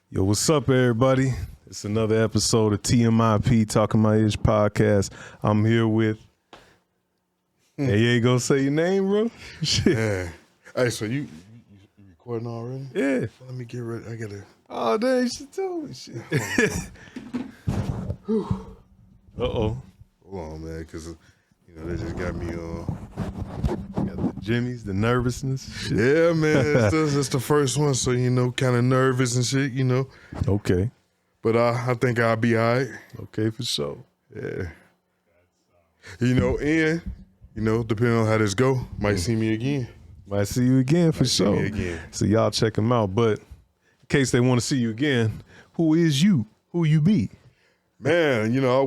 Yo, what's up, everybody? It's another episode of TMIP, Talking My Ish podcast. I'm here with... Hey, you ain't gonna say your name, bro? Shit. Yeah. Hey, so you recording already? Yeah. Let me get ready. I gotta... Oh, damn, you should tell me shit. Uh-oh. Hold on, man, because, they just got me on. Got the jimmies, the nervousness. Shit. Yeah, man, it's the first one, so, kind of nervous and shit, Okay. But I think I'll be all right. Okay, for sure. Yeah. And, depending on how this go, might see me again. Might see you again, for sure. See me again. So y'all check them out. But in case they want to see you again, who is you? Who you be? Man, I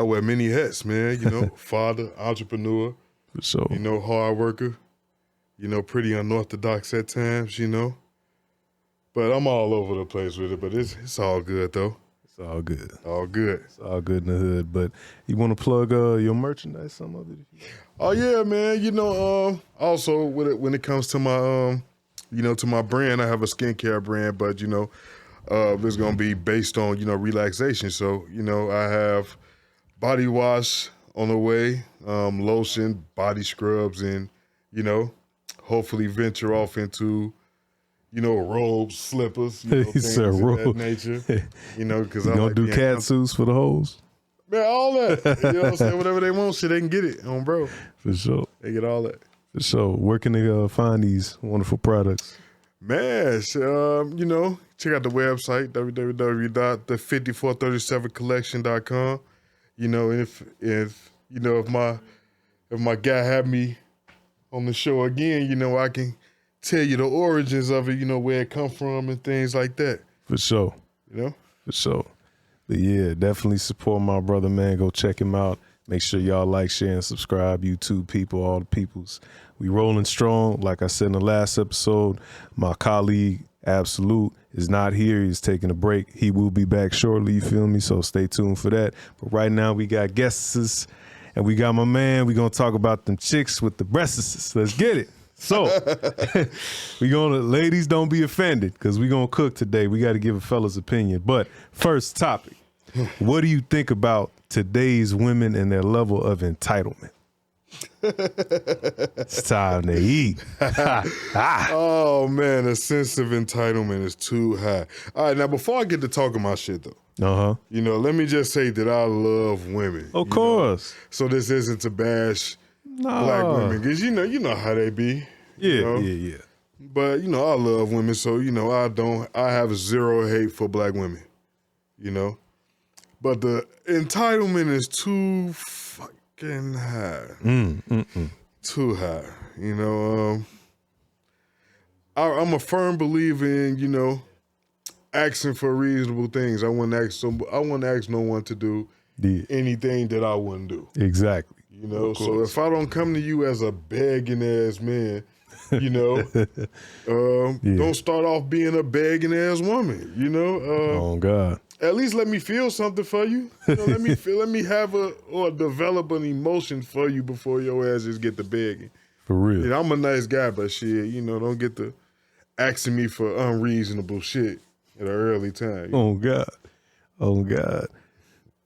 wear many hats, man. Father, entrepreneur, For sure. hard worker, pretty unorthodox at times, But I'm all over the place with it, but it's all good, though. It's all good. All good. It's all good in the hood. But you want to plug your merchandise, some of it? Oh, yeah, man. Also, when it comes to my, to my brand, I have a skincare brand, but, it's going to be based on, relaxation. So, I have body wash on the way, lotion, body scrubs, and, hopefully venture off into, robes, slippers, things of that nature. Because You gonna do cat suits for the hoes? Man, all that. You know what I'm saying? Whatever they want, shit, they can get it on, bro. For sure. They get all that. For sure. Where can they find these wonderful products? Man, check out the website, www.the5437collection.com. If my guy had me on the show again, I can tell you the origins of it, where it come from and things like that. For sure. For sure. But yeah, definitely support my brother, man. Go check him out. Make sure y'all like, share, and subscribe. YouTube people, all the peoples. We rolling strong. Like I said in the last episode, my colleague, Absolute, is not here. He's taking a break. He will be back shortly, you feel me? So stay tuned for that. But right now we got guests and we got my man. We gonna talk about them chicks with the breasts. Let's get it. So ladies, don't be offended because we gonna cook today. We got to give a fella's opinion. But first topic, what do you think about today's women and their level of entitlement? It's time to eat. Oh, man, the sense of entitlement is too high. All right, now, before I get to talking my shit, though, let me just say that I love women. Of course. So this isn't to bash black women, because you know how they be. Yeah. But, I love women, so, I have zero hate for black women, But the entitlement is too fucking high. Too high. I'm a firm believer in, asking for reasonable things. I wouldn't ask no one to do anything that I wouldn't do. Exactly. So if I don't come to you as a begging ass man, don't start off being a begging ass woman, Oh God. At least let me feel something for you. Let me have or develop an emotion for you before your ass just get to begging. For real. I'm a nice guy, but shit, don't get to asking me for unreasonable shit at an early time. Oh God.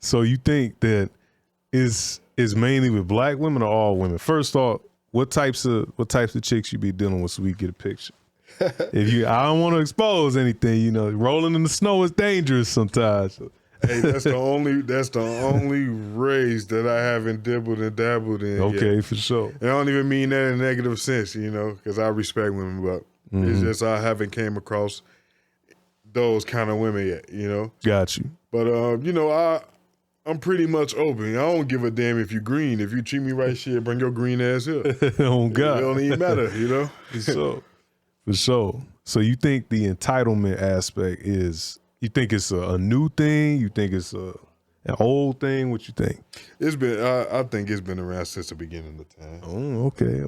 So you think that is mainly with black women or all women? First off, what types of chicks you be dealing with so we get a picture? I don't want to expose anything, rolling in the snow is dangerous sometimes. Hey, that's the only race that I haven't dibbled and dabbled in. Okay, yet. for sure. And I don't even mean that in a negative sense, because I respect women, but it's just I haven't came across those kind of women yet, Got you. But I'm pretty much open. I don't give a damn if you're green. If you treat me right, shit, bring your green ass here. Oh God. It don't even matter, For sure. So you think the entitlement aspect is, you think it's a new thing? You think it's an old thing? What you think? It's been, I think it's been around since the beginning of time. Oh, okay.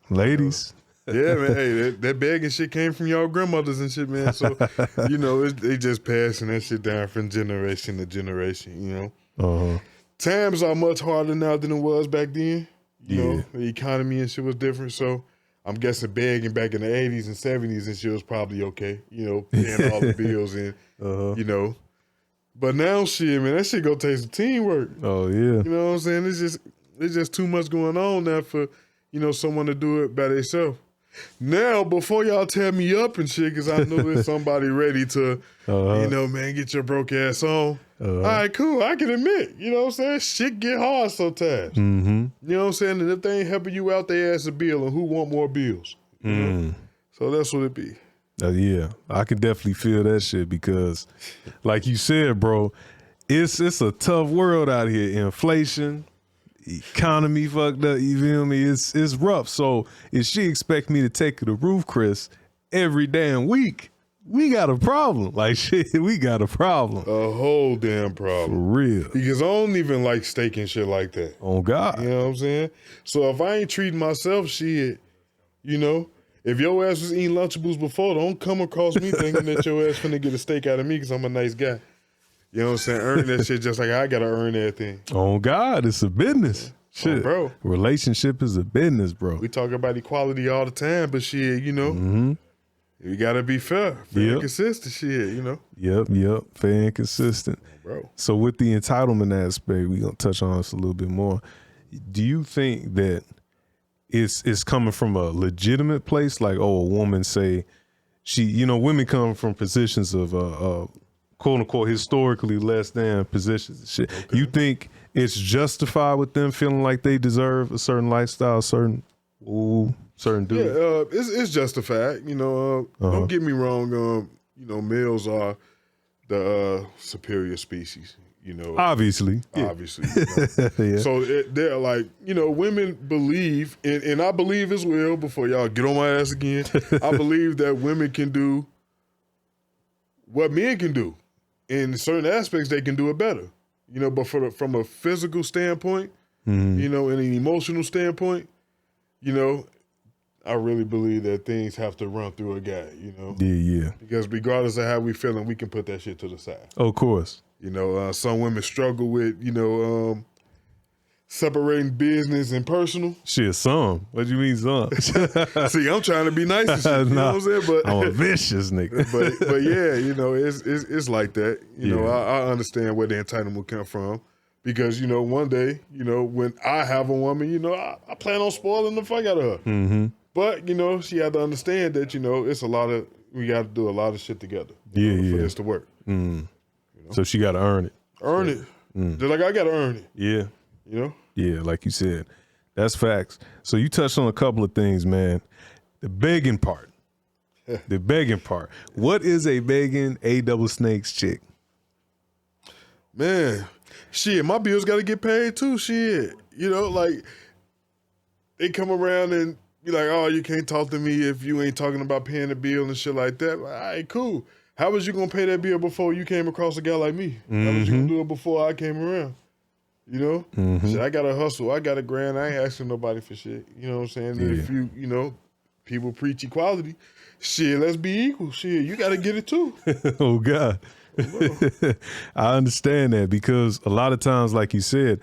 Ladies. Yeah, man. Hey, that begging shit came from y'all grandmothers and shit, man. So, they just passing that shit down from generation to generation, Times are much harder now than it was back then. The economy and shit was different. So I'm guessing begging back in the 80s and 70s and shit was probably okay, you know, paying all the bills and, you know. But now shit, man, that shit gonna take some teamwork. Oh, yeah. You know what I'm saying? It's just too much going on now for, you know, someone to do it by themselves. Now, before y'all tear me up and shit, because I know there's somebody ready to, you know, man, get your broke ass on. All right, cool. I can admit, you know what I'm saying? Shit get hard sometimes. You know what I'm saying? And if they ain't helping you out, they ask a bill, and who want more bills? You know? So that's what it be. Yeah, I can definitely feel that shit because, like you said, bro, it's a tough world out here. Inflation, economy fucked up, you feel me? It's rough. So if she expect me to take her to roof, Chris, every damn week, we got a problem. Like shit, we got a problem. A whole damn problem. For real. Because I don't even like steak and shit like that. Oh God. You know what I'm saying? So if I ain't treating myself, shit, you know, if your ass was eating Lunchables before, don't come across me thinking that your ass finna get a steak out of me because I'm a nice guy. You know what I'm saying? Earn that shit just like I gotta earn everything. Oh God, it's a business. Shit, bro. Relationship is a business, bro. We talk about equality all the time, but shit, you know, we gotta be fair and consistent. Shit, you know. Yep, fair and consistent, bro. So with the entitlement aspect, we gonna touch on this a little bit more. Do you think that it's coming from a legitimate place? Like, oh, a woman say she, you know, women come from positions of quote unquote historically less than positions and shit. Okay. You think it's justified with them feeling like they deserve a certain lifestyle, certain duty? Yeah, it's justified. You know, don't get me wrong. You know, males are the superior species. You know, obviously. You know? So they're like, you know, women believe, and I believe as well. Before y'all get on my ass again, I believe that women can do what men can do. In certain aspects, they can do it better. You know, but from a physical standpoint, you know, and an emotional standpoint, you know, I really believe that things have to run through a guy, you know? Yeah. Because regardless of how we feeling, we can put that shit to the side. Of course. You know, some women struggle with, you know, separating business and personal. Shit, some. What do you mean some? See, I'm trying to be nice and shit, you know what I'm saying? But I'm a vicious nigga. but yeah, you know, it's like that. You know, I understand where the entitlement come from. Because, you know, one day, you know, when I have a woman, you know, I plan on spoiling the fuck out of her. But, you know, she had to understand that, you know, we got to do a lot of shit together for this to work. You know? So she got to earn it. Earn it. Just like I got to earn it. Yeah. You know? Yeah, like you said. That's facts. So you touched on a couple of things, man. The begging part. The begging part. What is a begging double snakes chick? Man, shit, my bills got to get paid too, shit. You know, like, they come around and be like, oh, you can't talk to me if you ain't talking about paying the bill and shit like that. Like, all right, cool. How was you going to pay that bill before you came across a guy like me? How was you going to do it before I came around? You know? Shit, I got to hustle. I got a grand. I ain't asking nobody for shit. You know what I'm saying? Yeah. If you know, people preach equality, shit, let's be equal. Shit, you got to get it too. Oh, God. I understand that because a lot of times, like you said,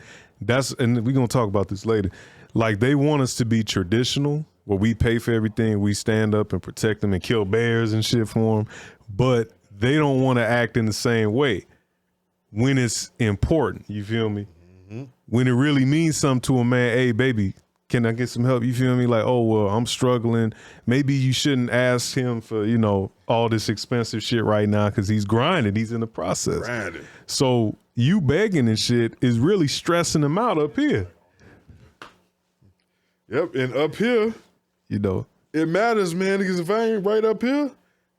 and we're going to talk about this later, like they want us to be traditional where we pay for everything, we stand up and protect them and kill bears and shit for them, but they don't want to act in the same way when it's important, you feel me? When it really means something to a man, hey, baby, can I get some help? You feel me? Like, oh, well, I'm struggling. Maybe you shouldn't ask him for, you know, all this expensive shit right now because he's grinding. He's in the process. Grinding. So you begging and shit is really stressing him out up here. Yep, and up here, you know, it matters, man, because if I ain't right up here,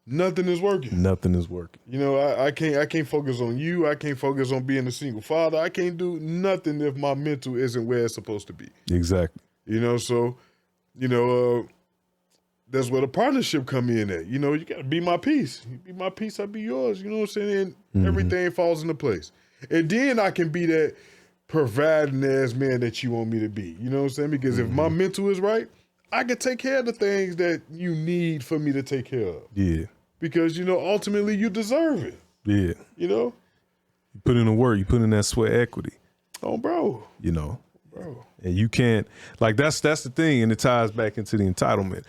nothing is working. Nothing is working. You know, I can't focus on you. I can't focus on being a single father. I can't do nothing if my mental isn't where it's supposed to be. Exactly. You know, so, you know, that's where the partnership come in at. You know, you got to be my piece. You be my piece, I be yours. You know what I'm saying? And everything falls into place. And then I can be that providing ass man that you want me to be. You know what I'm saying? Because if my mental is right, I can take care of the things that you need for me to take care of. Yeah. Because, you know, ultimately you deserve it. Yeah. You know? You put in the work, you put in that sweat equity. Oh, bro. You know, bro. And you can't, like, that's the thing, and it ties back into the entitlement.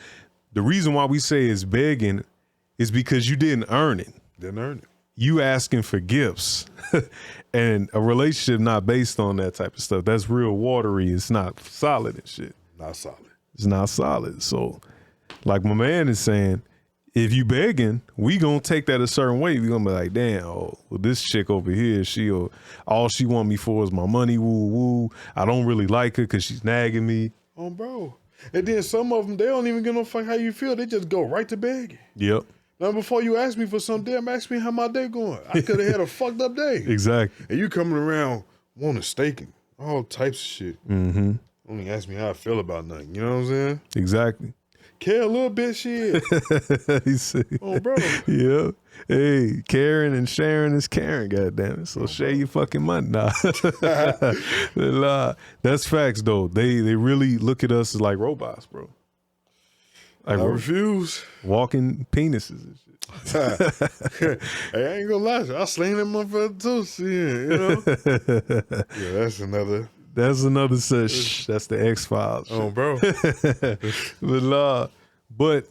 The reason why we say it's begging is because you didn't earn it. Didn't earn it. You asking for gifts. And a relationship not based on that type of stuff. That's real watery. It's not solid and shit. Not solid. It's not solid. So, like my man is saying, if you begging, we gonna take that a certain way. We gonna be like, damn, well, this chick over here, all she want me for is my money, woo woo. I don't really like her because she's nagging me. Oh, bro. And then some of them, they don't even give no fuck how you feel. They just go right to begging. Yep. Now, before you ask me for something, damn, ask me how my day going. I could have had a fucked up day. Exactly. And you coming around wanting staking, all types of shit. Mm-hmm. Only ask me how I feel about nothing. You know what I'm saying? Exactly. Care a little bit, shit. He said, Oh, bro. Yeah. Hey, caring and sharing is caring, goddammit. So share your fucking money. Nah. That's facts, though. They really look at us as like robots, bro. Like I refuse. Walking penises and shit. Hey, I ain't gonna lie. I sling that motherfucker too, shit, you know? Yeah, that's another such. That's the X-Files. Oh, bro. But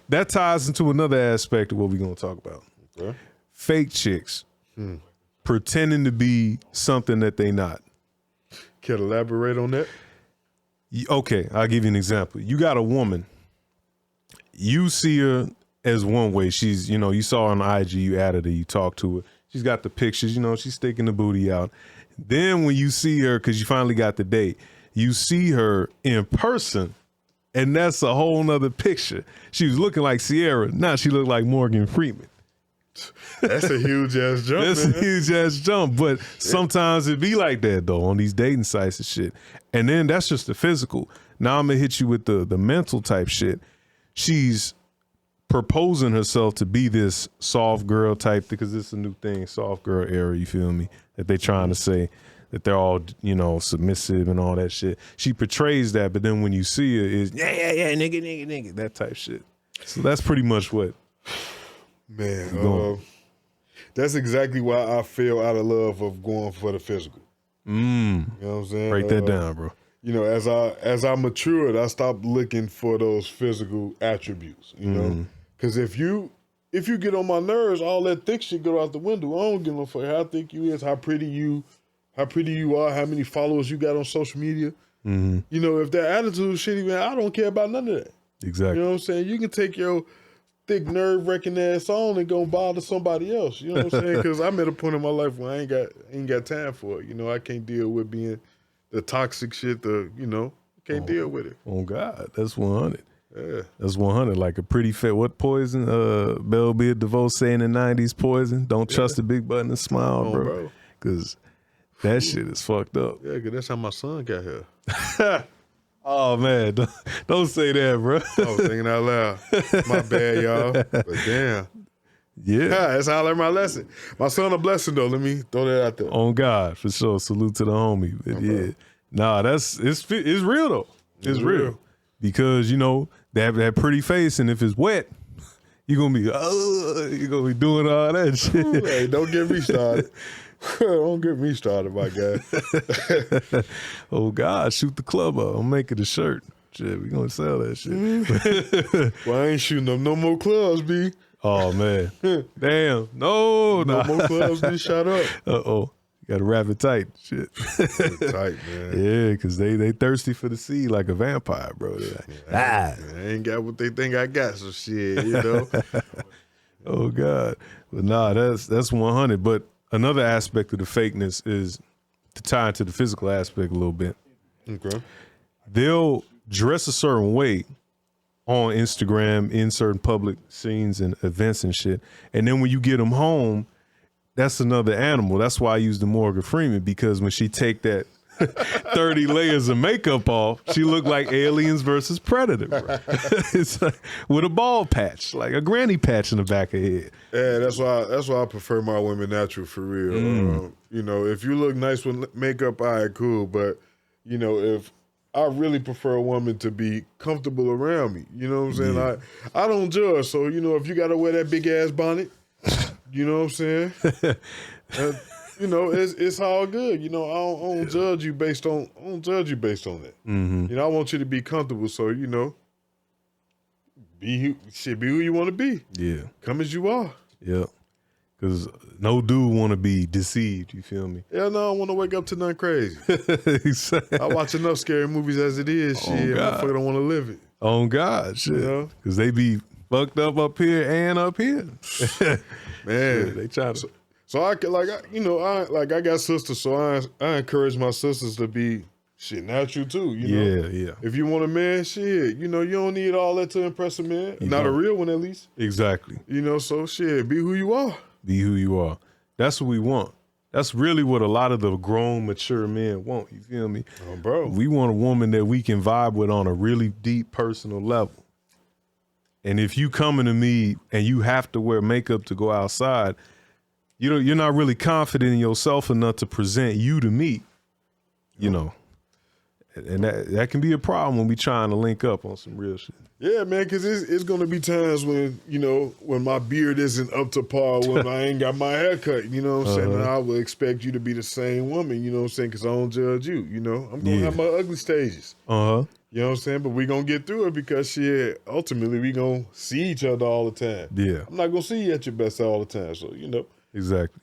that ties into another aspect of what we're gonna talk about. Okay. Fake chicks pretending to be something that they not. Can you elaborate on that? Okay, I'll give you an example. You got a woman. You see her as one way. She's, you saw her on IG, you added her, you talked to her. She's got the pictures, she's sticking the booty out. Then when you see her, because you finally got the date, you see her in person, and that's a whole nother picture. She was looking like Sierra. Now she looked like Morgan Freeman. That's a huge ass jump. That's man. a huge ass jump. But sometimes it be like that, though, on these dating sites and shit. And then that's just the physical. Now I'm going to hit you with the mental type shit. She's proposing herself to be this soft girl type, because it's a new thing, soft girl era, you feel me? That they trying to say that they're all, submissive and all that shit. She portrays that, but then when you see her, is yeah, nigga, that type shit. So that's pretty much what. Man, that's exactly why I fell out of love of going for the physical. You know what I'm saying? Break that down, bro. As I matured, I stopped looking for those physical attributes, you know? Because if you get on my nerves, all that thick shit go out the window. I don't give no fuck how thick you is, how pretty you are, how many followers you got on social media. If that attitude is shitty, man, I don't care about none of that. Exactly. You know what I'm saying? You can take your thick nerve-wrecking ass on and go bother somebody else. You know what I'm saying? Because I'm at a point in my life where I ain't got time for it. I can't deal with being the toxic shit. Can't deal with it. Oh God, that's 100. Yeah, that's 100. Like a pretty fat. What poison? Belle Biv DeVoe saying in the 90s, poison. Don't trust the big button and smile, bro. Because that shit is fucked up. Yeah, because that's how my son got here. Oh man, don't say that, bro. I was thinking out loud. My bad, y'all. But damn. Yeah. That's how I learned my lesson. My son a blessing though. Let me throw that out there. On God, for sure. Salute to the homie. But yeah. Nah, it's real though. It's real. Because, that pretty face, and if it's wet, you're gonna be doing all that shit. Hey, don't get me started. Don't get me started, my guy. Oh God, shoot the club up. I'm making a shirt. Shit, we gonna sell that shit. Well, I ain't shooting up no more clubs, B. Oh man. Damn. No more clubs get shot up. You gotta wrap it tight. Shit. Tight, man. Yeah, because they thirsty for the sea like a vampire, bro. I ain't got what they think I got, so shit, Oh God. But nah, that's 100. But another aspect of the fakeness is to tie into the physical aspect a little bit. Okay. They'll dress a certain way on Instagram in certain public scenes and events and shit. And then when you get them home, that's another animal. That's why I use the Morgan Freeman, because when she take that 30 layers of makeup off, she looked like Aliens versus Predator, bro. It's like, with a bald patch, like a granny patch in the back of her head. Yeah, that's why I prefer my women natural, for real. If you look nice with makeup, all right, cool. But if I really prefer a woman to be comfortable around me, you know what I'm saying? Yeah. I don't judge. So if you got to wear that big ass bonnet, you know what I'm saying? you know, it's all good. You know, I don't judge you based on that. Mm-hmm. You know, I want you to be comfortable. So, you know, be who you want to be. Yeah. Come as you are. Yeah. Because no dude want to be deceived. You feel me? Yeah, no, I don't want to wake up to nothing crazy. Exactly. I watch enough scary movies as it is. Oh, Shit, God. motherfucker don't want to live it. On God, shit. You know? Because they be fucked up here and up here. Man, Shit, they try to. So I got sisters, so I encourage my sisters to be shit natural too. You know, Yeah. if you want a man, shit, you know, you don't need all that to impress a man. Not a real one, at least. Exactly. You know, so shit, be who you are. Be who you are. That's what we want. That's really what a lot of the grown, mature men want. You feel me? Oh, bro. We want a woman that we can vibe with on a really deep personal level. And if you coming to me and you have to wear makeup to go outside, you know, you're not really confident in yourself enough to present you to me, you know. And that can be a problem when we trying to link up on some real shit. Yeah, man, because it's going to be times when, you know, when my beard isn't up to par, when I ain't got my hair cut, you know what I'm saying? And I would expect you to be the same woman, you know what I'm saying? Because I don't judge you, you know? I'm going to have my ugly stages. Uh-huh. You know what I'm saying? But we going to get through it because, shit, ultimately we going to see each other all the time. Yeah. I'm not going to see you at your best all the time, so, you know. Exactly.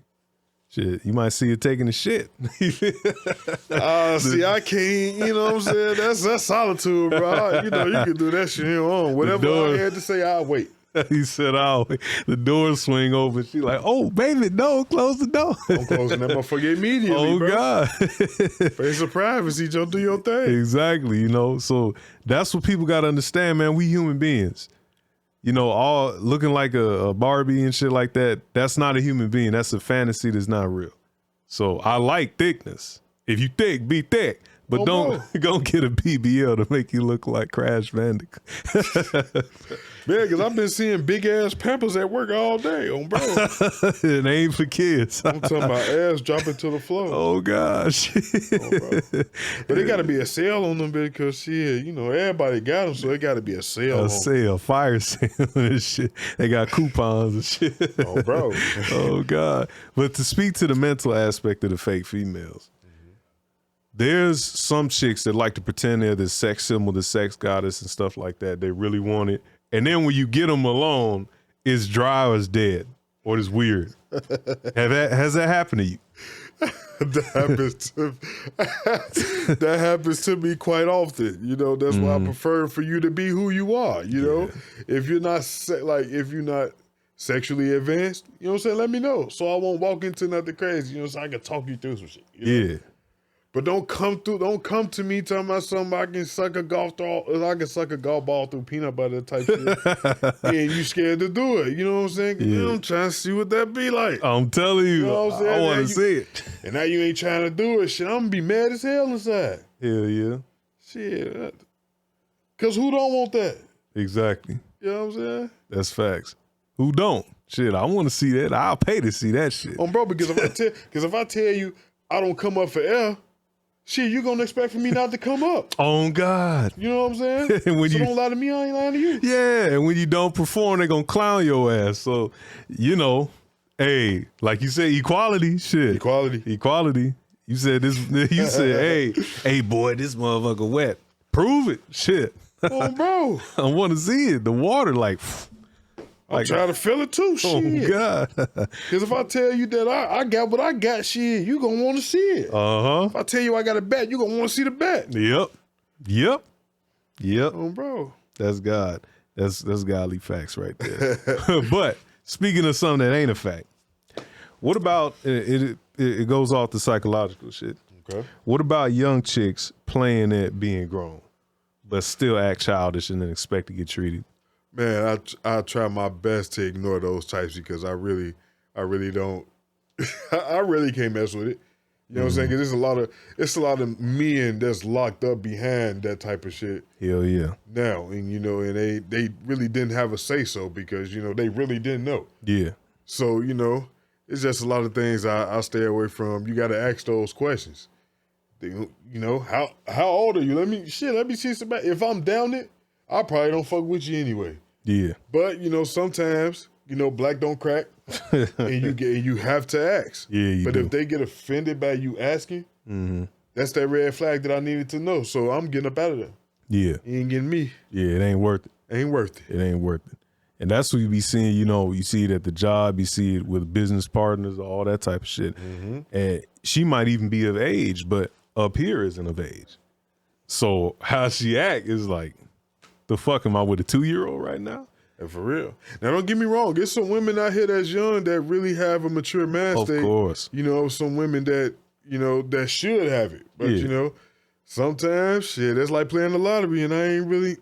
Shit, you might see her taking a shit. See, I can't, you know what I'm saying? That's solitude, bro. You know, you can do that shit on your own. Whatever I had to say, I'll wait. He said, "Oh, the doors swing open." She like, "Oh, baby, no, close the door." I'm closing that motherfucker immediately, Oh, bro. God. Face of privacy, don't do your thing. Exactly, you know. So that's what people got to understand, man. We human beings. You know, all looking like a Barbie and shit like that, that's not a human being. That's a fantasy that's not real. So I like thickness. If you thick, be thick. But don't get a BBL to make you look like Crash Bandicoot. Man, because I've been seeing big-ass Pampers at work all day, bro. It ain't for kids. I'm talking about ass dropping to the floor. Oh, gosh. Bro. But it got to be a sale on them because, shit, you know, everybody got them, so it got to be a sale. A sale, fire sale and shit. They got coupons and shit. Oh, bro. Oh, God. But to speak to the mental aspect of the fake females, there's some chicks that like to pretend they're the sex symbol, the sex goddess and stuff like that. They really want it. And then when you get them alone, it's dry or it's dead or it's weird. Has that happened to you? That happens to me quite often. You know, that's why I prefer for you to be who you are. You know, if you're not sexually advanced, you know what I'm saying? Let me know so I won't walk into nothing crazy. You know, so I can talk you through some shit. You know? Yeah. But don't come to me talking about something I can suck a golf ball through peanut butter type shit. And you scared to do it. You know what I'm saying? Yeah. I'm trying to see what that be like. I'm telling you, you know what I'm saying? I want to see it. And now you ain't trying to do it. Shit, I'm gonna be mad as hell inside. Hell yeah. Shit. Cause who don't want that? Exactly. You know what I'm saying? That's facts. Who don't? Shit, I want to see that. I'll pay to see that shit. Bro, because if I tell you I don't come up for air, shit, you gonna expect for me not to come up. Oh, God. You know what I'm saying? Don't lie to me, I ain't lying to you. Yeah, and when you don't perform, they gonna clown your ass. So, you know, hey, like you said, equality, shit. Equality. You said this, you said, hey, boy, this motherfucker wet. Prove it. Shit. Oh, bro. I want to see it. The water, like I'm trying to feel it too, shit. Oh, God. Because if I tell you that I got what I got, shit, you going to want to see it. Uh-huh. If I tell you I got a bet, you going to want to see the bet. Yep. Oh, bro. That's God. That's godly facts right there. But speaking of something that ain't a fact, what about, it goes off the psychological shit. Okay. What about young chicks playing at being grown, but still act childish and then expect to get treated? Man, I try my best to ignore those types because I really don't. I really can't mess with it. You know what I'm saying? Because it's a lot of men that's locked up behind that type of shit. Hell yeah. Now, and you know, and they really didn't have a say so because you know they really didn't know. Yeah. So you know, it's just a lot of things I stay away from. You got to ask those questions. You know, how old are you? Let me see somebody. If I'm down it, I probably don't fuck with you anyway. Yeah. But, you know, sometimes, you know, black don't crack. and you have to ask. Yeah, you but do. if they get offended by you asking, that's that red flag that I needed to know. So I'm getting up out of there. Yeah. You ain't getting me. Yeah, it ain't worth it. Ain't worth it. It ain't worth it. And that's what you be seeing, you see it at the job, you see it with business partners, all that type of shit. And she might even be of age, but up here isn't of age. So how she act is like, the fuck am I with a 2-year-old right now? And for real. Now, don't get me wrong. There's some women out here that's young that really have a mature mind state. Of course. Some women that, that should have it. But, sometimes, shit, that's like playing the lottery, and I ain't really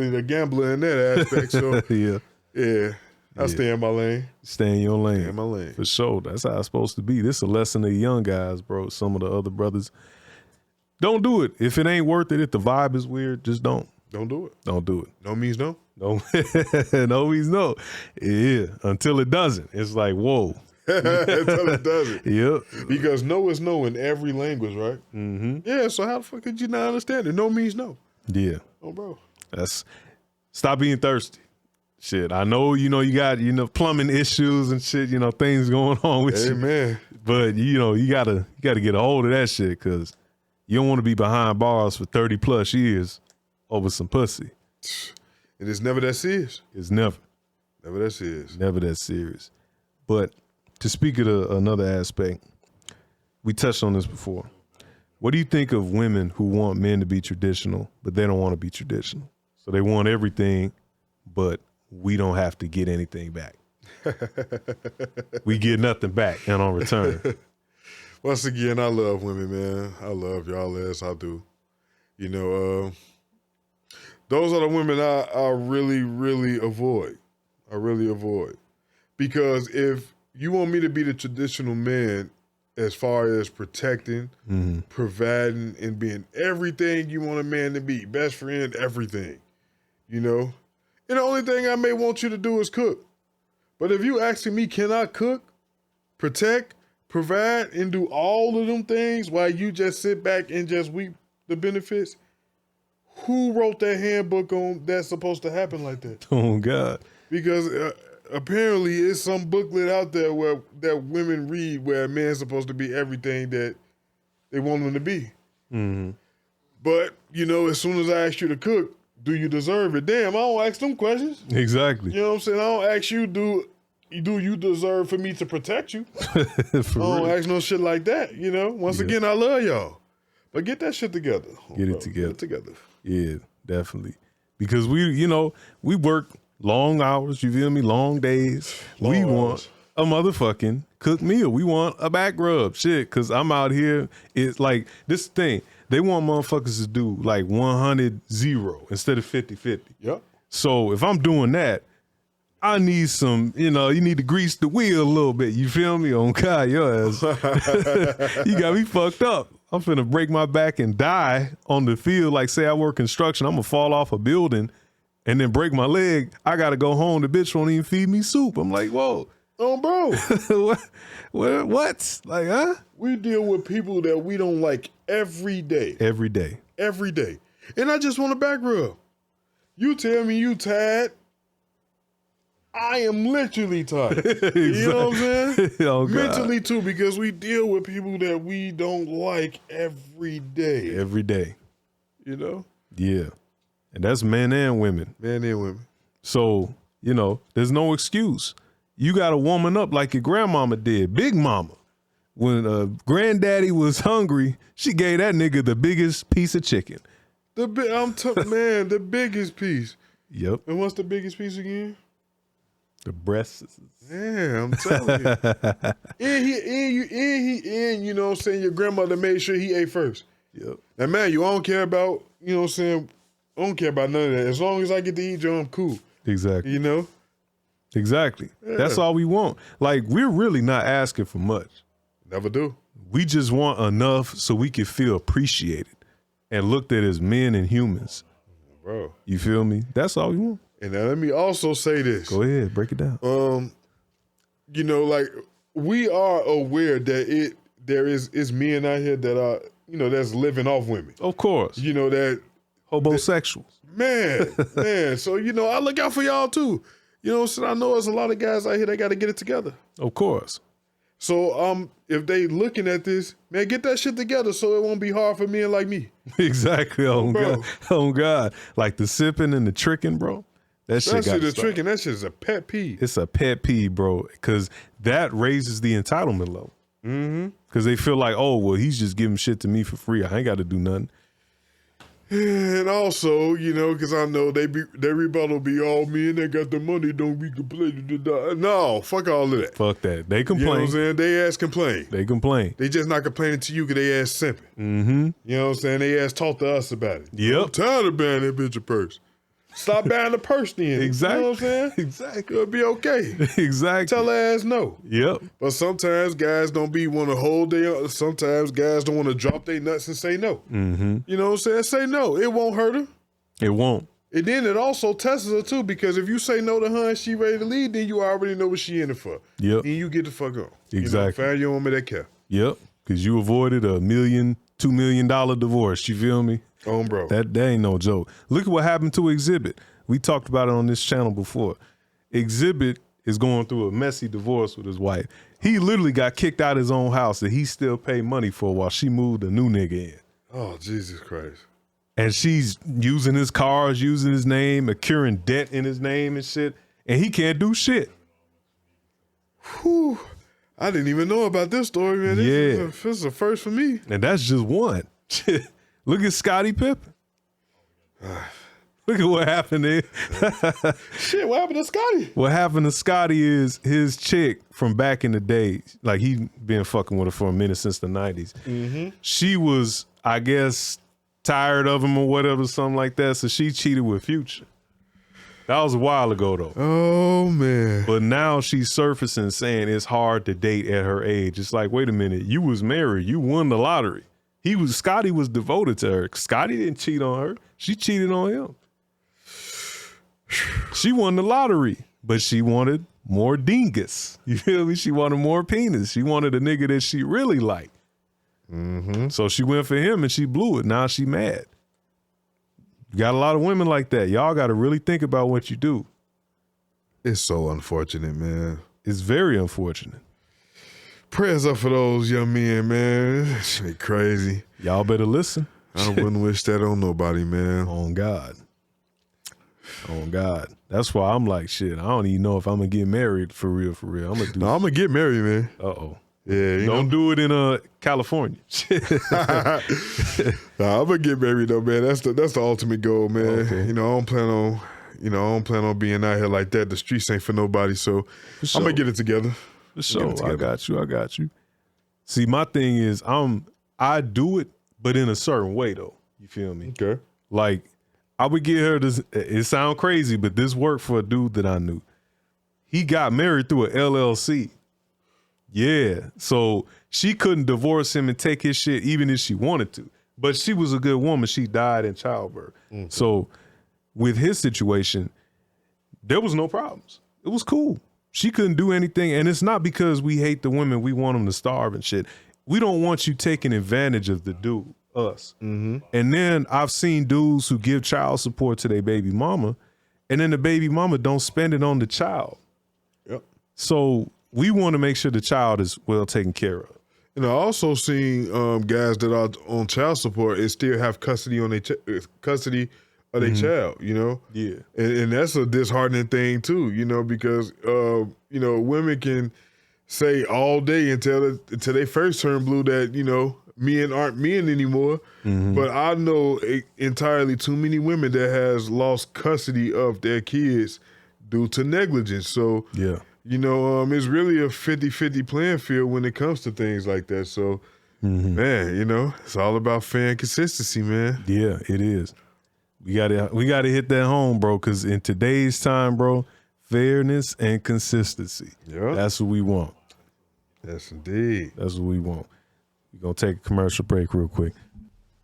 the gambler in that aspect. So, yeah, I stay in my lane. Stay in your lane. Stay in my lane. For sure. That's how it's supposed to be. This is a lesson to the young guys, bro. Some of the other brothers, don't do it. If it ain't worth it, if the vibe is weird, just don't. Don't do it. Don't do it. No means no. No, no means no. Yeah, until it doesn't. It's like, whoa. Until it doesn't. Yep. Because no is no in every language, right? Yeah, so how the fuck could you not understand it? No means no. Yeah. Oh, bro. Stop being thirsty. Shit, I know, you got, plumbing issues and shit, things going on with you. Amen. But, you gotta get a hold of that shit, because you don't want to be behind bars for 30 plus years over some pussy. And it's never that serious. It's never. Never that serious. Never that serious. But to speak of another aspect, we touched on this before. What do you think of women who want men to be traditional, but they don't want to be traditional? So they want everything, but we don't have to get anything back. We get nothing back and on return. Once again, I love women, man. I love y'all as I do. Those are the women I really, really avoid. I really avoid. Because if you want me to be the traditional man as far as protecting, providing, and being everything you want a man to be, best friend, everything, and the only thing I may want you to do is cook. But if you asking me, can I cook, protect, provide, and do all of them things while you just sit back and just reap the benefits? Who wrote that handbook on that's supposed to happen like that? Oh, God. Because apparently it's some booklet out there that women read where a man's supposed to be everything that they want him to be. But, as soon as I ask you to cook, do you deserve it? Damn, I don't ask them questions. Exactly. You know what I'm saying? I don't ask you, do you deserve for me to protect you? I don't ask no shit like that, Once again, I love y'all. But get that shit together. Get it together. Get it together. Yeah, definitely. Because we work long hours, you feel me? Long days. We want a motherfucking cooked meal. We want a back rub. Shit, because I'm out here. It's like this thing. They want motherfuckers to do like 100-0 instead of 50-50. Yep. So if I'm doing that, I need some, you need to grease the wheel a little bit. You feel me? On God, your ass. You got me fucked up. I'm finna break my back and die on the field. Like, say I work construction, I'm gonna fall off a building and then break my leg. I gotta go home. The bitch won't even feed me soup. I'm like, whoa. Oh, bro. What? Like, huh? We deal with people that we don't like every day. Every day. Every day. And I just want a back rub. You tell me you tired. I am literally tired. Exactly. You know what I'm saying? Oh, God. Mentally too, because we deal with people that we don't like every day. Every day. Yeah. And that's men and women. Men and women. So, there's no excuse. You got to woman up like your grandmama did, Big Mama. When granddaddy was hungry, she gave that nigga the biggest piece of chicken. Man, the biggest piece. Yep. And what's the biggest piece again? The breasts. Yeah, I'm telling you. and you know what I'm saying, your grandmother made sure he ate first. Yep. Now, man, I don't care about, I don't care about none of that. As long as I get to eat, I'm cool. Exactly. Exactly. Yeah. That's all we want. Like, we're really not asking for much. Never do. We just want enough so we can feel appreciated and looked at as men and humans. Bro. You feel me? That's all we want. And now let me also say this. Go ahead, break it down. Like, we are aware that there is men out here that are, that's living off women. Of course. That homosexuals. Man. So, I look out for y'all too. You know what I'm saying? I know there's a lot of guys out here that got to get it together. Of course. So if they looking at this, man, get that shit together so it won't be hard for men like me. Exactly. Oh, God. Oh, God. Like the sipping and the tricking, bro. That shit is tricking. That shit is a pet peeve. It's a pet peeve, bro, because that raises the entitlement level. Mm-hmm. Because they feel like, oh, well, he's just giving shit to me for free. I ain't got to do nothing. And also, you know, because I know their rebuttal be all men that got the money, don't be complaining. No, fuck all of that. Fuck that. They complain. You know what I'm saying? They ass complain. They complain. They just not complaining to you because they ass simping. Mm-hmm. You know what I'm saying? They ass talk to us about it. Yep. I'm tired of buying that bitch a purse. Stop buying the purse then. Exactly. You know what I'm saying? Exactly. It'll be okay. Exactly. Tell her ass no. Yep. But sometimes guys don't want to hold their, sometimes guys don't want to drop their nuts and say no. Mm-hmm. You know what I'm saying? Say no. It won't hurt her. It won't. And then it also tests her too, because if you say no to her and she ready to leave, then you already know what she in it for. Yep. Then you get the fuck on. Exactly. Find your woman that care. Yep. Because you avoided $1 million, $2 million divorce. You feel me? Oh, bro. That ain't no joke. Look at what happened to Exhibit. We talked about it on this channel before. Exhibit is going through a messy divorce with his wife. He literally got kicked out of his own house that he still paid money for while she moved a new nigga in. Oh, Jesus Christ. And she's using his cars, using his name, accruing debt in his name and shit. And he can't do shit. Whew. I didn't even know about this story, man. This is a first for me. And that's just one. Look at Scottie Pippen. Look at what happened there. Shit, what happened to Scottie? What happened to Scottie is his chick from back in the day, like he been fucking with her for a minute since the 90s. Mm-hmm. She was, I guess, tired of him or whatever, something like that. So she cheated with Future. That was a while ago though. Oh man. But now she's surfacing saying it's hard to date at her age. It's like, wait a minute, you was married, you won the lottery. Scottie was devoted to her. Scottie didn't cheat on her. She cheated on him. She won the lottery, but she wanted more dingus. You feel me? She wanted more penis. She wanted a nigga that she really liked. Mm-hmm. So she went for him and she blew it. Now she mad. You got a lot of women like that. Y'all got to really think about what you do. It's so unfortunate, man. It's very unfortunate. Prayers up for those young men, man. Shit crazy. Y'all better listen. I wouldn't wish that on nobody, man. On God. On God. That's why I'm like, shit, I don't even know if I'm going to get married for real, for real. I'm going to get married, man. Uh-oh. Yeah, don't do it in California. I'm going to get married though, man. That's the ultimate goal, man. Okay. I don't plan on being out here like that. The streets ain't for nobody, so I'm going to get it together. For sure. I got you. See, my thing is I do it, but in a certain way though. You feel me? Okay. Like, I would get her this, it sound crazy, but this worked for a dude that I knew. He got married through a LLC. Yeah. So she couldn't divorce him and take his shit even if she wanted to. But she was a good woman. She died in childbirth. Mm-hmm. So with his situation, there was no problems. It was cool. She couldn't do anything. And it's not because we hate the women. We want them to starve and shit. We don't want you taking advantage of the dude. Us. Mm-hmm. And then I've seen dudes who give child support to their baby mama, and then the baby mama don't spend it on the child. Yep. So we want to make sure the child is well taken care of. And I also seen guys that are on child support and still have custody on their custody of their child. You know. Yeah. And that's a disheartening thing too. You know, because women can say all day until they first turn blue that men aren't men anymore. Mm-hmm. But I know entirely too many women that has lost custody of their kids due to negligence. So, yeah, it's really a 50-50 playing field when it comes to things like that. So, man, it's all about fair and consistency, man. Yeah, it is. We gotta hit that home, bro, because in today's time, bro, fairness and consistency. Yeah. That's what we want. Yes, indeed. That's what we want. We're going to take a commercial break real quick.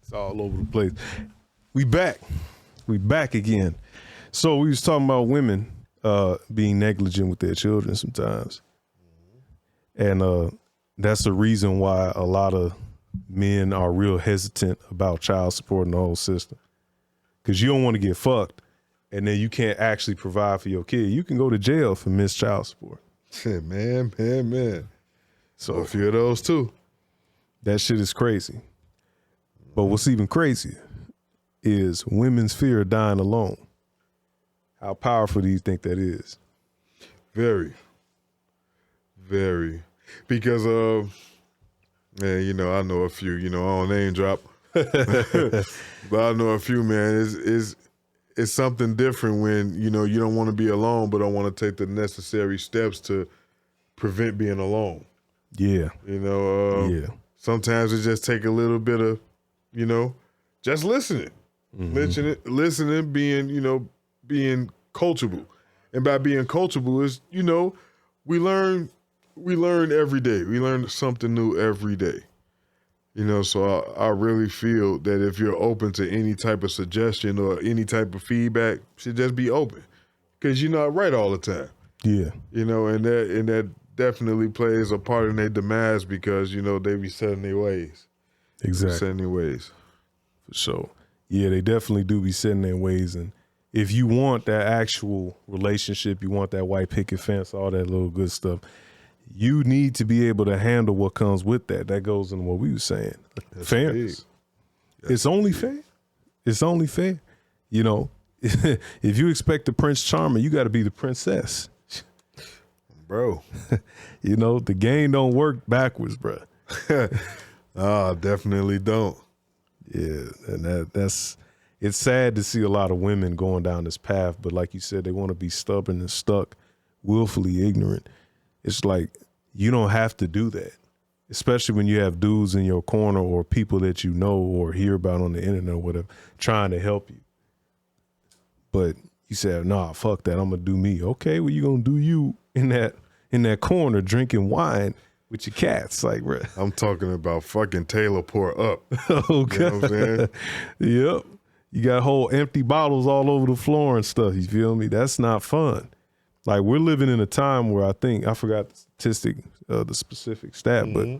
It's all over the place. We back. We back again. So we was talking about women being negligent with their children sometimes. And that's the reason why a lot of men are real hesitant about child support in the whole system. Because you don't want to get fucked and then you can't actually provide for your kid, you can go to jail for missed child support. Man. So A few of those too. that shit is crazy. But what's even crazier is women's fear of dying alone. How powerful do you think that is? Very. Because man, you know, I know a few, you know, I don't name drop. But I know a few, man. It's something different when, you know, you don't want to be alone, but don't want to take the necessary steps to prevent being alone. Yeah. You know, sometimes it just take a little bit of, you know, just listening. Listening, being, you know, being coachable. And by being coachable is, you know, we learn every day. We learn something new every day. You know, so I really feel that if you're open to any type of suggestion or any type of feedback, should just be open. Because you're not right all the time. Yeah. You know, and that definitely plays a part in their demise because, you know, they be set in their ways. Exactly. Set in their ways. For sure. Yeah, they definitely do be set in their ways. And if you want that actual relationship, you want that white picket fence, all that little good stuff, you need to be able to handle what comes with that. That goes in what we were saying. That's Fairness. It's only fair. It's only fair. You know, if you expect the Prince Charming, you got to be the princess. Bro. You know, the game don't work backwards, bro. Definitely don't. Yeah, and that's it's sad to see a lot of women going down this path, but like you said, they want to be stubborn and stuck, willfully ignorant. It's like you don't have to do that, especially when you have dudes in your corner or people that you know or hear about on the internet or whatever trying to help you. But you said, nah, fuck that, I'm gonna do me. Okay, well, you gonna do you in that corner drinking wine with your cats, like, bro. I'm talking about fucking Taylor pour up. Okay. You know what I'm saying? Yep. You got whole empty bottles all over the floor and stuff. You feel me? That's not fun. Like, we're living in a time where I forgot the statistic, the specific stat, but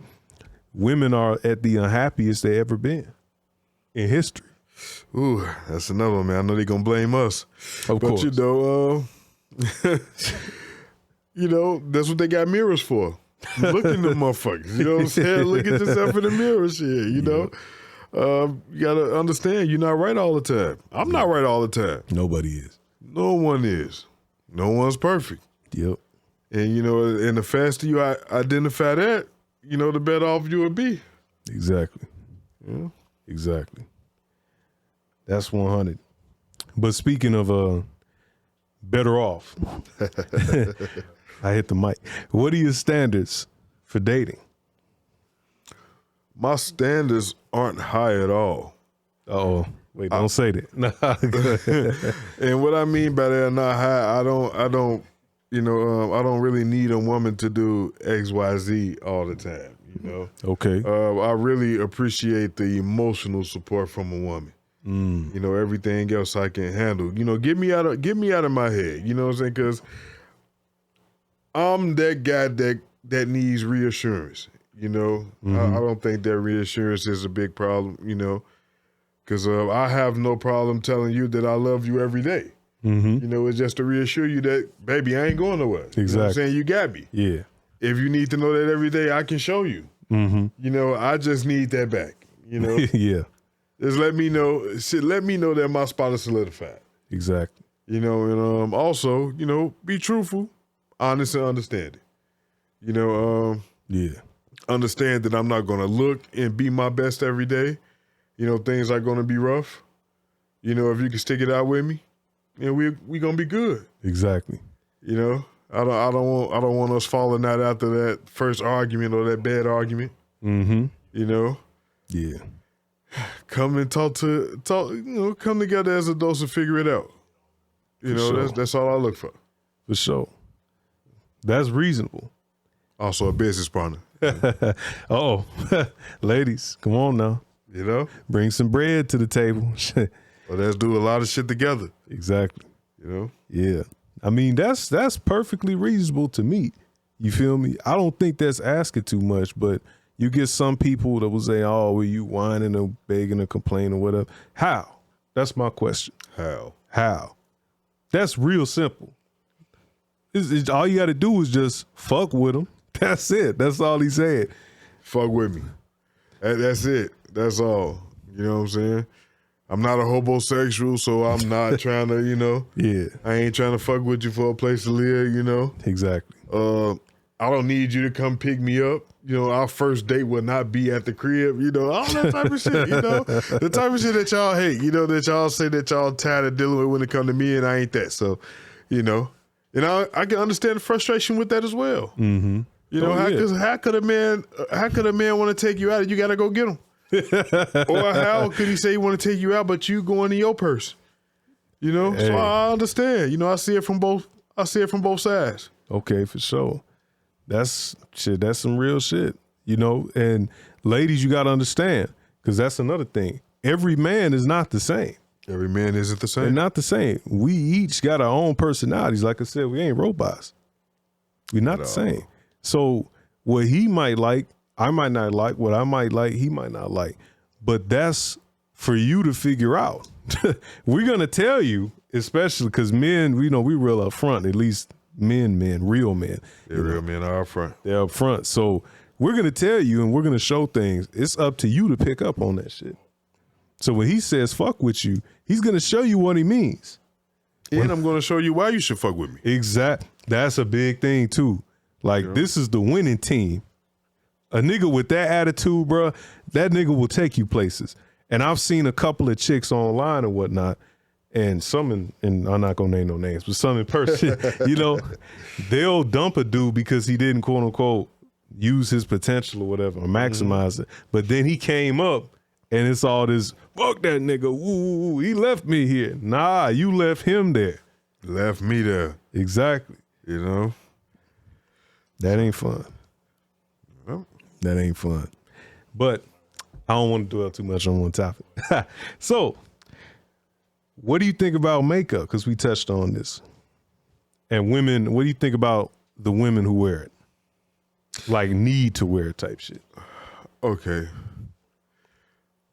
women are at the unhappiest they ever been in history. Ooh, that's another one, man. I know they're gonna blame us. Of course. You know, you know, that's what they got mirrors for. Look at them motherfuckers. You know what I'm saying? Look at yourself in the mirror shit, you know? You gotta understand you're not right all the time. I'm not right all the time. Nobody is. No one is. No one's perfect. Yep. And, you know, and the faster you identify that, you know, the better off you will be. Exactly. Yeah. Exactly. That's 100. But speaking of better off, I hit the mic. What are your standards for dating? My standards aren't high at all. Uh-oh. Wait, don't say that. And what I mean by that not high, I don't, you know, I don't really need a woman to do X, Y, Z all the time, you know? Okay. I really appreciate the emotional support from a woman. You know, everything else I can handle. You know, get me out of my head, you know what I'm saying? Because I'm that guy that needs reassurance, you know? I don't think that reassurance is a big problem, you know? Because I have no problem telling you that I love you every day. You know, it's just to reassure you that, baby, I ain't going nowhere. Exactly. You know what I'm saying? You got me. Yeah. If you need to know that every day, I can show you. You know, I just need that back, you know? Yeah. Just let me know that my spot is solidified. Exactly. You know, and also, you know, be truthful, honest, and understanding. You know, Yeah. understand that I'm not going to look and be my best every day. You know, things are going to be rough. You know, if you can stick it out with me, you know, we going to be good. Exactly. You know, I don't want us falling out after that first argument or that bad argument. You know? Yeah. Come and talk, you know, come together as adults and figure it out. You know, sure. that's all I look for. For sure. That's reasonable. Also a business partner. Oh, ladies, come on now. You know? Bring some bread to the table. Well, let's do a lot of shit together. Exactly. You know? Yeah. I mean, that's perfectly reasonable to me. You feel me? I don't think that's asking too much, but you get some people that will say, oh, well, you whining or begging or complaining or whatever. How? That's my question. How? How? That's real simple. All you got to do is just fuck with him. That's it. That's all he said. Fuck with me. That's it. That's all. You know what I'm saying? I'm not a homosexual, so I'm not trying to, Yeah. I ain't trying to fuck with you for a place to live, Exactly. I don't need you to come pick me up. Our first date will not be at the crib, all that type of shit, the type of shit that y'all hate, that y'all say that y'all tired of dealing with when it come to me, and I ain't that. So, I can understand the frustration with that as well. Mm-hmm. How could a man want to take you out and you got to go get him? Or how could he say he want to take you out, but you going in your purse? Hey. So I understand. I see it from both sides. Okay, for sure. That's some real shit. And ladies, you got to understand, because that's another thing. Every man is not the same. Every man isn't the same. They're not the same. We each got our own personalities. Like I said, we ain't robots. We're not the same. So what he might like, I might not like. What I might like, he might not like. But that's for you to figure out. We're going to tell you, especially because men, we real up front, at least men, real men. Real men are up front. They're up front. So we're going to tell you and we're going to show things. It's up to you to pick up on that shit. So when he says fuck with you, he's going to show you what he means. And I'm going to show you why you should fuck with me. Exact. That's a big thing too. Like, this is the winning team. A nigga with that attitude, bro, that nigga will take you places. And I've seen a couple of chicks online and whatnot, and some and I'm not going to name no names, but some in person, they'll dump a dude because he didn't, quote unquote, use his potential or whatever, or maximize it. But then he came up and it's all this, fuck that nigga, ooh, he left me here. Nah, you left him there. Left me there. Exactly. That ain't fun. Well, that ain't fun. But I don't want to dwell too much on one topic. So, what do you think about makeup? Because we touched on this. And women, what do you think about the women who wear it? Like, need to wear it type shit. Okay.